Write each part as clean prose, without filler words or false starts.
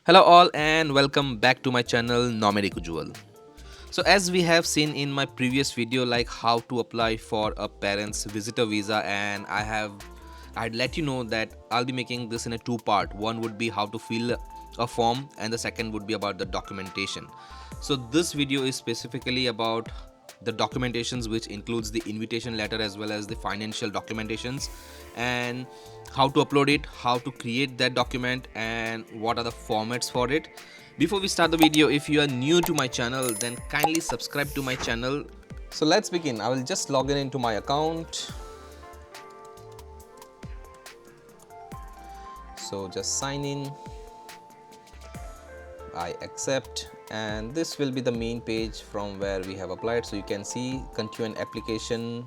Hello all and welcome back to my channel Nomadic Ujwal. So as we have seen in my previous video like how to apply for a parent's visitor visa, and I'd let you know that I'll be making this in a two-part. One would be how to fill a form and the second would be about the documentation. So this video is specifically about the documentations, which includes the invitation letter as well as the financial documentations, and how to upload it, how to create that document, and what are the formats for it. Before we start the video, if you are new to my channel, then kindly subscribe to my channel. So let's begin. I will just log in into my account. So just sign in, I accept, and this will be the main page from where we have applied. So you can see continue an application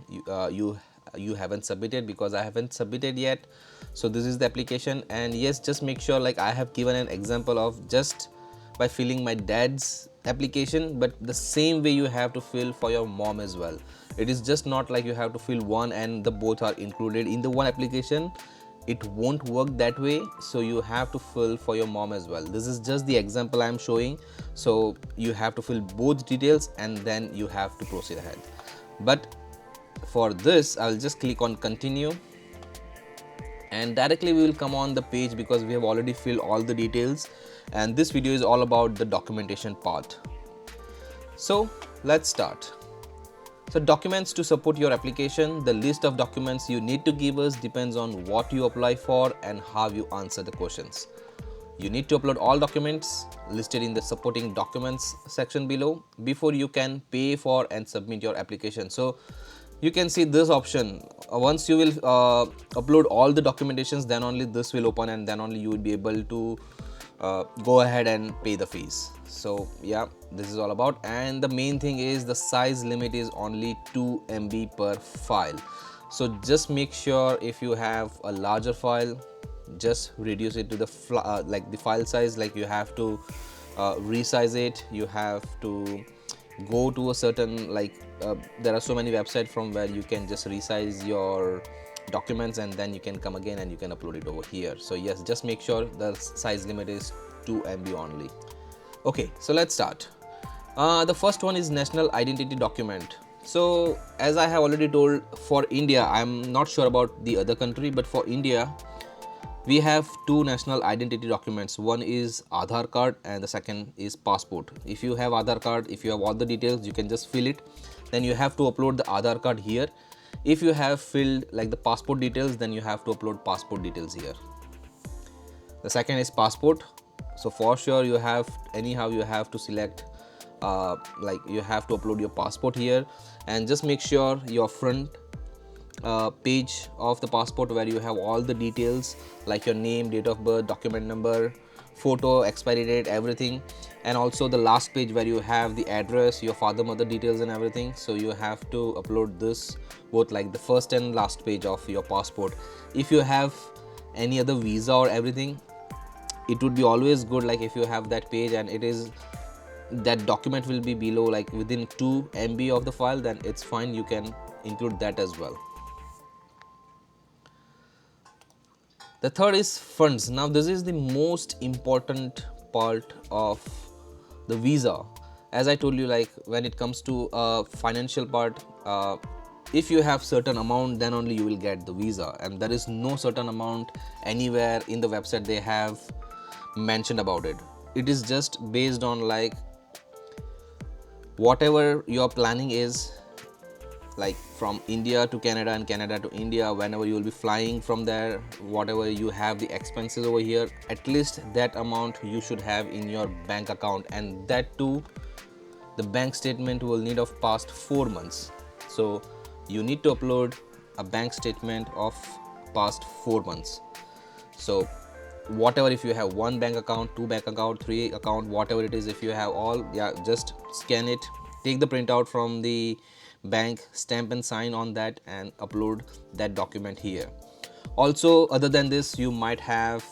you haven't submitted, because I haven't submitted yet. So this is the application, and yes, just make sure, like I have given an example of just by filling my dad's application, but the same way you have to fill for your mom as well. It is just not like you have to fill one and the both are included in the one application. It won't work that way, so you have to fill for your mom as well. This is just the example I am showing. So you have to fill both details and then you have to proceed ahead. But for this, I'll just click on continue, and directly we will come on the page because we have already filled all the details, and this video is all about the documentation part. So let's start. So documents to support your application. The list of documents you need to give us depends on what you apply for and how you answer the questions. You need to upload all documents listed in the supporting documents section below before you can pay for and submit your application. So you can see this option. Once you will upload all the documentations, then only this will open, and then only you will be able to go ahead and pay the fees. So yeah, this is all about, and the main thing is the size limit is only 2 MB per file. So just make sure if you have a larger file, just reduce it to the file size. Like you have to resize it, you have to go to a certain there are so many websites from where you can just resize your documents, and then you can come again and you can upload it over here. So yes, just make sure the size limit is 2 MB only. Okay, so let's start. The first one is national identity document. So as I have already told, for India, I'm not sure about the other country, but for India we have two national identity documents. One is Aadhaar card and the second is passport. If you have Aadhaar card, if you have all the details, you can just fill it. Then you have to upload the Aadhaar card here. If you have filled like the passport details, then you have to upload passport details here. The second is passport. So for sure you have you have to select you have to upload your passport here, and just make sure your front page of the passport where you have all the details like your name, date of birth, document number, photo, expiry date, everything, and also the last page where you have the address, your father mother details and everything. So you have to upload this both, like the first and last page of your passport. If you have any other visa or everything, it would be always good, like if you have that page and it is that document will be below like within 2 MB of the file, then it's fine, you can include that as well. The third is funds. Now this is the most important part of the visa. As I told you, like when it comes to financial part, if you have certain amount, then only you will get the visa, and there is no certain amount anywhere in the website they have mentioned about it. It is just based on like whatever your planning is, like from India to Canada and Canada to India, whenever you will be flying from there, whatever you have the expenses over here, at least that amount you should have in your bank account, and that too the bank statement will need of past 4 months. So you need to upload a bank statement of past 4 months. So whatever, if you have 1 bank account, 2 bank account, 3 account, whatever it is, if you have all, yeah, just scan it, take the printout from the bank, stamp and sign on that, and upload that document here. Also, other than this, you might have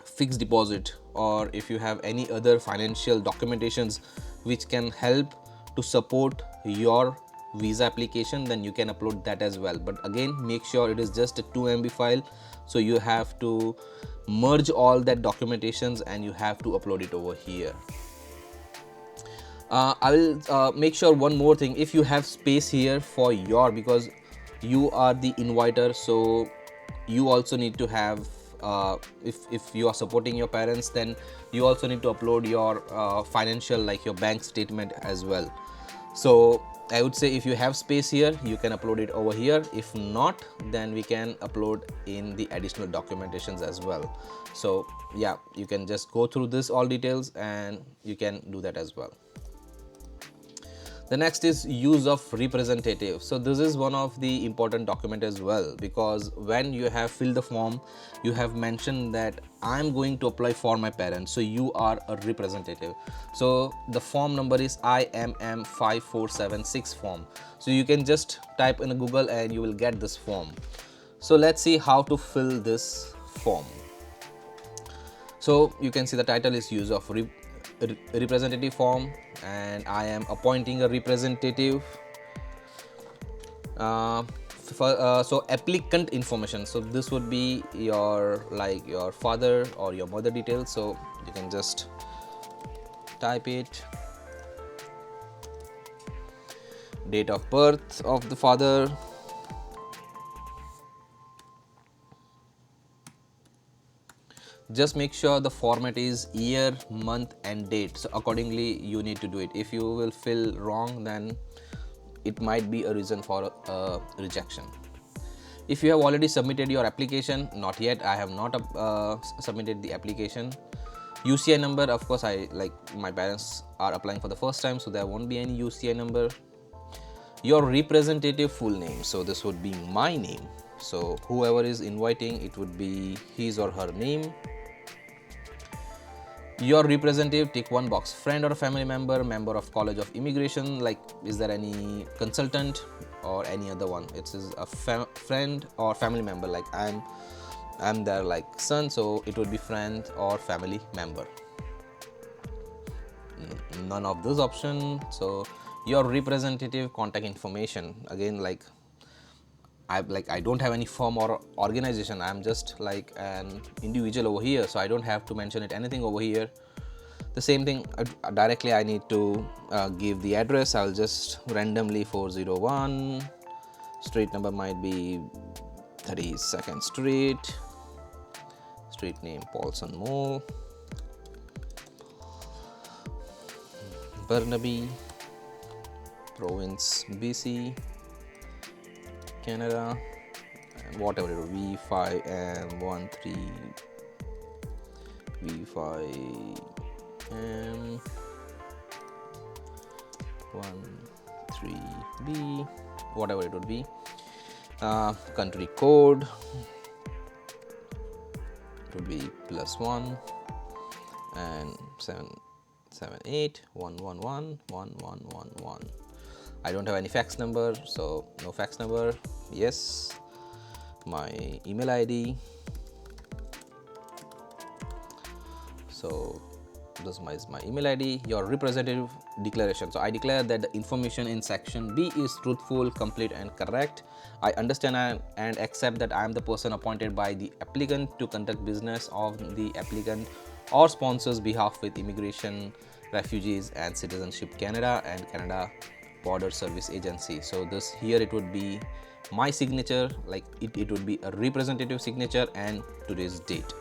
fixed deposit, or if you have any other financial documentations which can help to support your visa application, then you can upload that as well. But again, make sure it is just a 2 MB file, so you have to merge all that documentations and you have to upload it over here. I will make sure one more thing, if you have space here for your, because you are the inviter, so you also need to have if you are supporting your parents, then you also need to upload your financial, like your bank statement as well. So I would say if you have space here, you can upload it over here. If not, then we can upload in the additional documentations as well. So yeah, you can just go through this all details and you can do that as well. The next is use of representative. So this is one of the important document as well, because when you have filled the form, you have mentioned that I'm going to apply for my parents, so you are a representative. So the form number is IMM 5476 form. So you can just type in Google and you will get this form. So let's see how to fill this form. So you can see the title is use of representative form, and I am appointing a representative. So applicant information, so this would be your, like your father or your mother details, so you can just type it. Date of birth of the father, just make sure the format is year, month and date, so accordingly you need to do it. If you will fill wrong, then it might be a reason for rejection. If you have already submitted your application, not yet, I have not submitted the application. UCI number, of course, my parents are applying for the first time, so there won't be any UCI number. Your representative full name, so this would be my name, so whoever is inviting, it would be his or her name. Your representative, tick one box, friend or family member, member of College of Immigration, like is there any consultant or any other one. It is a friend or family member, like I'm their like son, so it would be friend or family member. None of those options. So your representative contact information, again, I don't have any firm or organization, I'm just like an individual over here, so I don't have to mention it anything over here. The same thing, directly I need to give the address. I'll just randomly 401, street number might be 32nd Street, street name Paulson Mall, Burnaby, province BC, Canada, and whatever it is, V5 and 13 V5 and 13B, whatever it would be. Country code, it would be +1 and 778111111. I don't have any fax number, so no fax number. Yes, my email ID. So this is my email ID. Your representative declaration. So I declare that the information in section B is truthful, complete and correct. I understand and accept that I am the person appointed by the applicant to conduct business of the applicant or sponsor's behalf with Immigration, Refugees and Citizenship Canada and Canada Border Service Agency. So this here it would be my signature, like it would be a representative signature and today's date.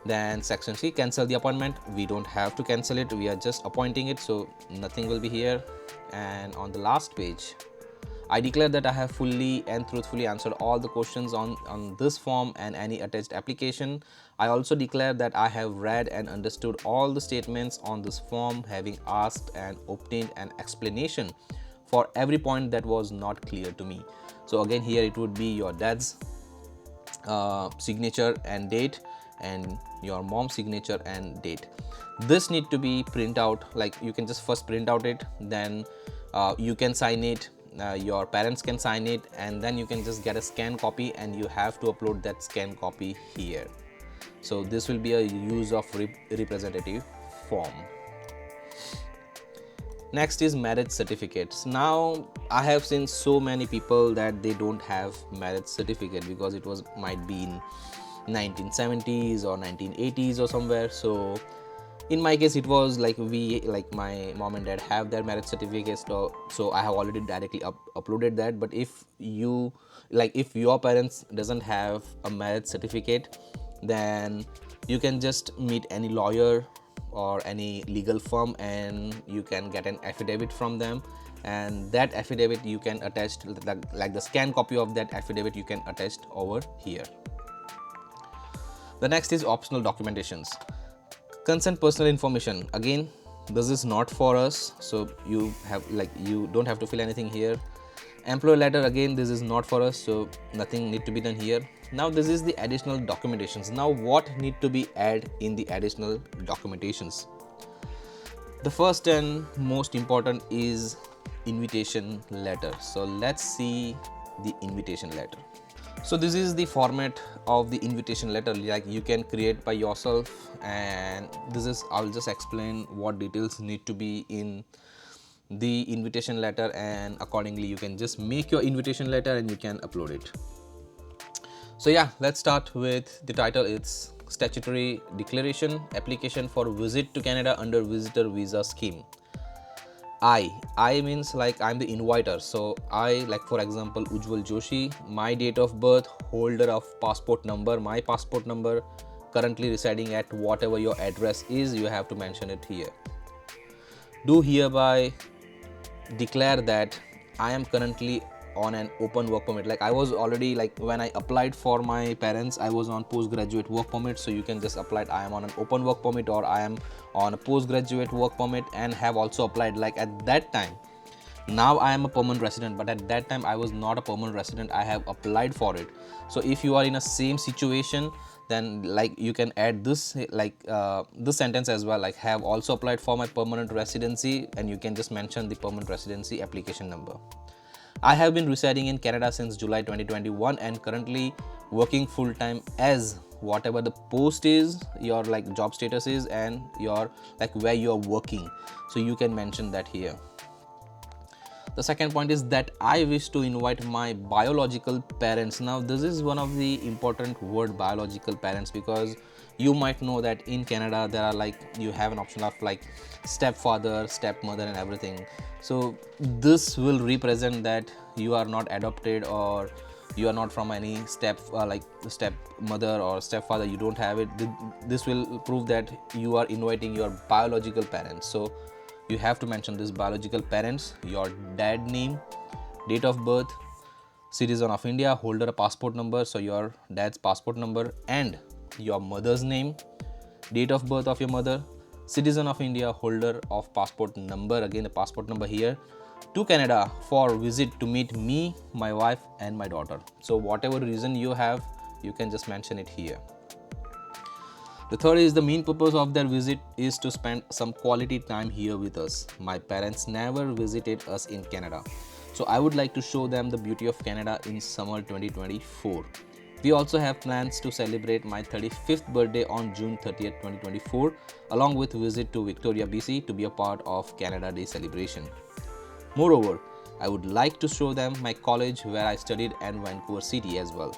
Then section C, cancel the appointment. We don't have to cancel it, we are just appointing it, so nothing will be here. And on the last page, I declare that I have fully and truthfully answered all the questions on this form and any attached application. I also declare that I have read and understood all the statements on this form, having asked and obtained an explanation for every point that was not clear to me. So again, here it would be your dad's signature and date and your mom's signature and date. This need to be print out, like you can just first print out it, then you can sign it, your parents can sign it, and then you can just get a scan copy and you have to upload that scan copy here. So this will be a use of representative form. Next is marriage certificates. Now I have seen so many people that they don't have marriage certificate because it was might be in 1970s or 1980s or somewhere. So in my case it was like my mom and dad have their marriage certificates, so I have already directly uploaded that. But if you if your parents doesn't have a marriage certificate, then you can just meet any lawyer or any legal firm and you can get an affidavit from them, and that affidavit you can attach the scan copy of that affidavit you can attach over here. The next is optional documentations. Consent personal information. Again, this is not for us, so you don't have to fill anything here. Employer letter, again this is not for us, so nothing need to be done here. Now this is the additional documentations. Now what need to be added in the additional documentations? The first and most important is invitation letter. So let's see the invitation letter. So this is the format of the invitation letter, like you can create by yourself, and this is, I'll just explain what details need to be in the invitation letter, and accordingly you can just make your invitation letter and you can upload it. So yeah, let's start with the title. It's statutory declaration, application for visit to Canada under visitor visa scheme. I means like I'm the inviter, so I, like for example Ujjwal Joshi, my date of birth, holder of passport number, my passport number, currently residing at whatever your address is, you have to mention it here. Do hereby declare that I am currently on an open work permit. Like I was already, like when I applied for my parents, I was on postgraduate work permit, so you can just apply I am on an open work permit or I am on a postgraduate work permit, and have also applied like at that time. Now I am a permanent resident, but at that time I was not a permanent resident, I have applied for it. So if you are in a same situation, then like you can add this this sentence as well, like have also applied for my permanent residency, and you can just mention the permanent residency application number. I have been residing in Canada since July 2021 and currently working full-time as whatever the post is, your like job status is, and your like where you are working, so you can mention that here. The second point is that I wish to invite my biological parents. Now this is one of the important word, biological parents, because you might know that in Canada there are like you have an option of like stepfather, stepmother and everything. So this will represent that you are not adopted or you are not from any stepmother or stepfather, you don't have it. This will prove that you are inviting your biological parents. So you have to mention this biological parents, your dad name, date of birth, citizen of India, holder a passport number, so your dad's passport number, and your mother's name, date of birth of your mother, citizen of India, holder of passport number, again the passport number here, to Canada for visit to meet me, my wife and my daughter. So whatever reason you have, you can just mention it here. The third is the main purpose of their visit is to spend some quality time here with us. My parents never visited us in Canada, so I would like to show them the beauty of Canada in summer 2024. We also have plans to celebrate my 35th birthday on June 30th, 2024, along with visit to Victoria, BC to be a part of Canada Day celebration. Moreover, I would like to show them my college where I studied and Vancouver City as well,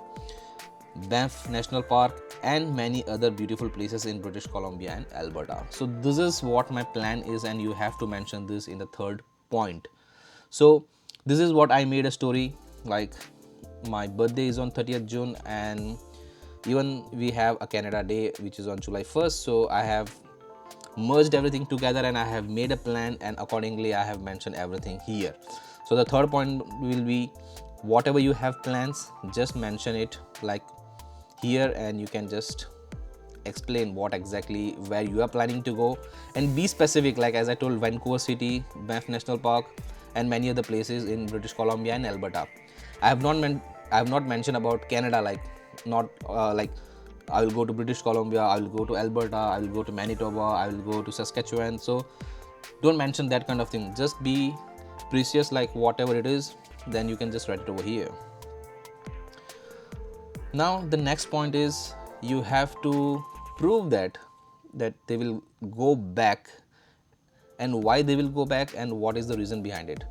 Banff National Park and many other beautiful places in British Columbia and Alberta. So this is what my plan is, and you have to mention this in the third point. So this is what I made a story, like my birthday is on 30th June and even we have a Canada Day which is on July 1st. So I have merged everything together and I have made a plan, and accordingly I have mentioned everything here. So the third point will be whatever you have plans, just mention it like here, and you can just explain what exactly where you are planning to go, and be specific, like as I told, Vancouver City, Banff National Park and many other places in British Columbia and Alberta. I have not mentioned about Canada, like not like I will go to British Columbia, I will go to Alberta, I will go to Manitoba, I will go to Saskatchewan. So don't mention that kind of thing, just be precious, like whatever it is, then you can just write it over here. Now the next point is you have to prove that they will go back and why they will go back and what is the reason behind it.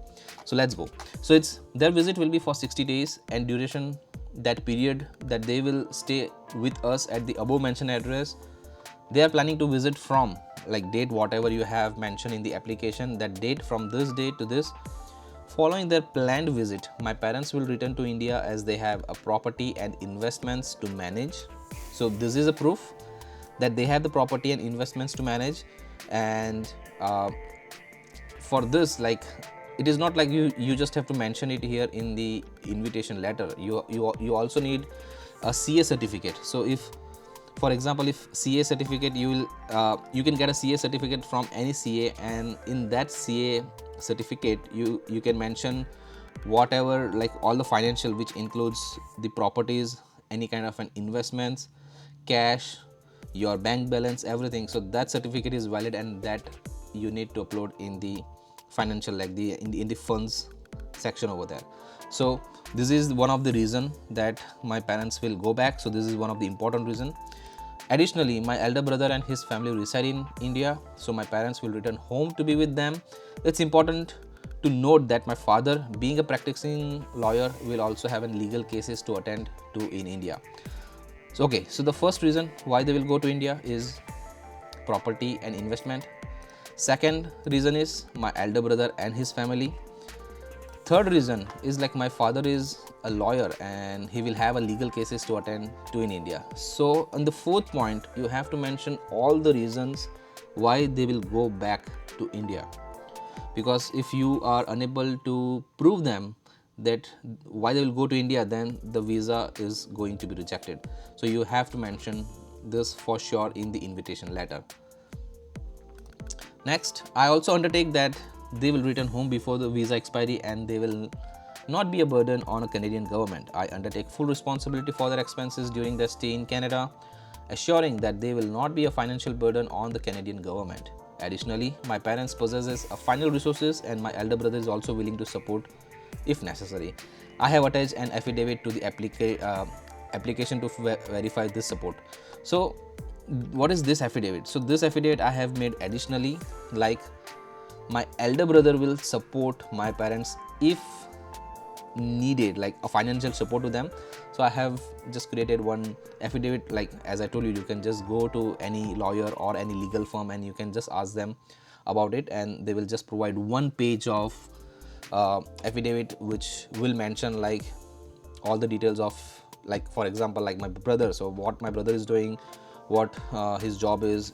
So let's go. So it's their visit will be for 60 days and duration, that period that they will stay with us at the above mentioned address, they are planning to visit from like date whatever you have mentioned in the application, that date from this date to this. Following their planned visit, my parents will return to India as they have a property and investments to manage. So this is a proof that they have the property and investments to manage. And for this, like, it is not like you just have to mention it here in the invitation letter. You also need a CA certificate. So if, for example, if CA certificate, you can get a CA certificate from any CA, and in that CA certificate you can mention whatever, like all the financial, which includes the properties, any kind of an investments, cash, your bank balance, everything. So that certificate is valid, and that you need to upload in the financial, like in the funds section over there. So this is one of the reason that my parents will go back. So this is one of the important reason. Additionally, my elder brother and his family reside in India, so my parents will return home to be with them. It's important to note that my father, being a practicing lawyer, will also have legal cases to attend to in India. So okay, so the first reason why they will go to India is property and investment. Second reason is my elder brother and his family. Third reason is like my father is a lawyer and he will have a legal cases to attend to in India. So on the fourth point, you have to mention all the reasons why they will go back to India, because if you are unable to prove them that why they will go to India, then the visa is going to be rejected. So you have to mention this for sure in the invitation letter. Next, I also undertake that they will return home before the visa expiry and they will not be a burden on a Canadian government. I undertake full responsibility for their expenses during their stay in Canada, assuring that they will not be a financial burden on the Canadian government. Additionally, my parents possesses a final resources and my elder brother is also willing to support if necessary. I have attached an affidavit to the application to verify this support. So what is this affidavit? So this affidavit I have made additionally, like my elder brother will support my parents if needed, like a financial support to them. So I have just created one affidavit. Like as I told you, you can just go to any lawyer or any legal firm and you can just ask them about it, and they will just provide one page of affidavit which will mention like all the details of, like for example, like my brother, so what my brother is doing, what his job is,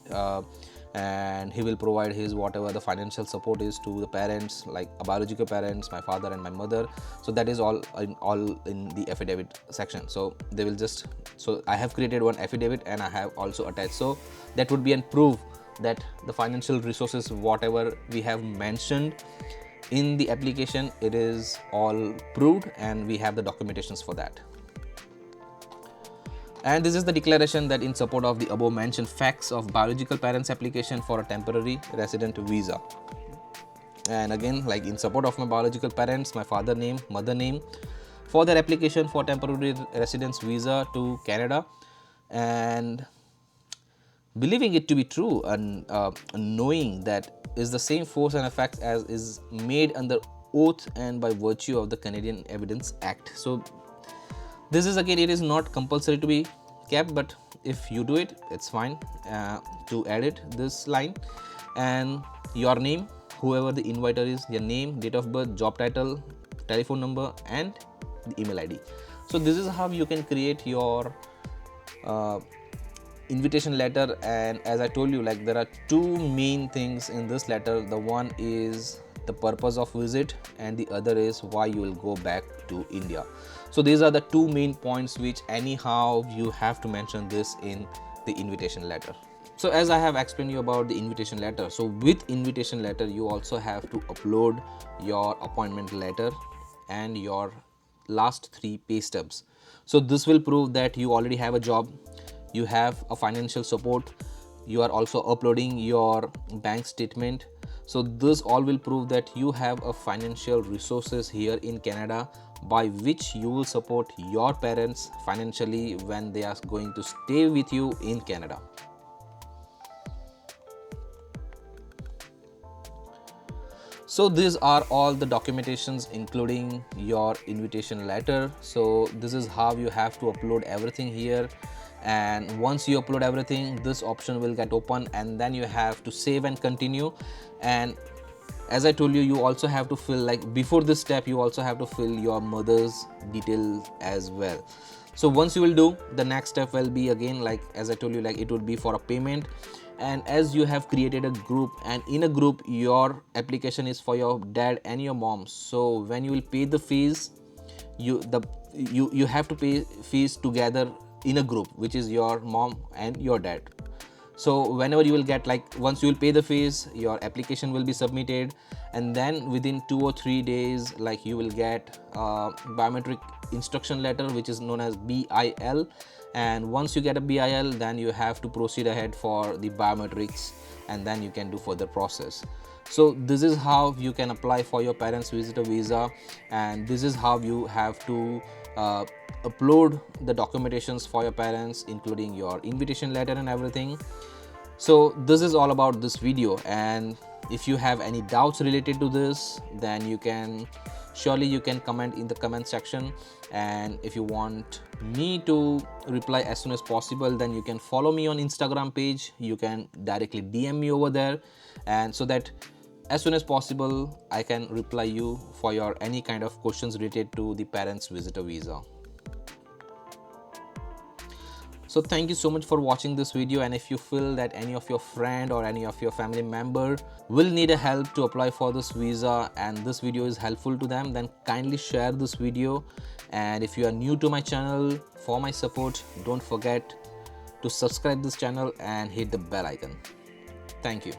and he will provide his whatever the financial support is to the parents, like biological parents, my father and my mother. So that is all in the affidavit section. So they will just, so I have created one affidavit and I have also attached, so that would be a proof that the financial resources whatever we have mentioned in the application, it is all proved and we have the documentations for that. And this is the declaration that in support of the above mentioned facts of biological parents application for a temporary resident visa. And again, like in support of my biological parents, my father name, mother name, for their application for temporary residence visa to Canada, and believing it to be true and knowing that is the same force and effects as is made under oath and by virtue of the Canadian Evidence Act. So this is again, it is not compulsory to be kept, but if you do it, it's fine to edit this line. And your name, whoever the inviter is, your name, date of birth, job title, telephone number and the email ID. So this is how you can create your invitation letter. And as I told you, like there are two main things in this letter. The one is the purpose of visit and the other is why you will go back to India. So these are the two main points which anyhow you have to mention this in the invitation letter. So as I have explained you about the invitation letter, so with invitation letter you also have to upload your appointment letter and your last 3 pay stubs. So this will prove that you already have a job, you have a financial support, you are also uploading your bank statement. So this all will prove that you have a financial resources here in Canada by which you will support your parents financially when they are going to stay with you in Canada. So these are all the documentations including your invitation letter. So this is how you have to upload everything here, and once you upload everything, this option will get open, and then you have to save and continue. And as I told you, you also have to fill, like before this step, you also have to fill your mother's details as well. So once you will do, the next step will be again, like as I told you, like it would be for a payment. And as you have created a group, and in a group your application is for your dad and your mom, so when you will pay the fees, you have to pay fees together in a group, which is your mom and your dad. So whenever you will get, like once you will pay the fees, your application will be submitted, and then within 2 or 3 days, like you will get biometric instruction letter, which is known as BIL. And once you get a BIL, then you have to proceed ahead for the biometrics, and then you can do further process. So this is how you can apply for your parents visitor visa, and this is how you have to upload the documentations for your parents, including your invitation letter and everything. So this is all about this video, and if you have any doubts related to this, then you can comment in the comment section. And if you want me to reply as soon as possible, then you can follow me on Instagram page. You can directly DM me over there, and so that as soon as possible I can reply you for your any kind of questions related to the parents visitor visa. So thank you so much for watching this video, and if you feel that any of your friend or any of your family member will need a help to apply for this visa, and this video is helpful to them, then kindly share this video. And if you are new to my channel, for my support, don't forget to subscribe this channel and hit the bell icon. Thank you.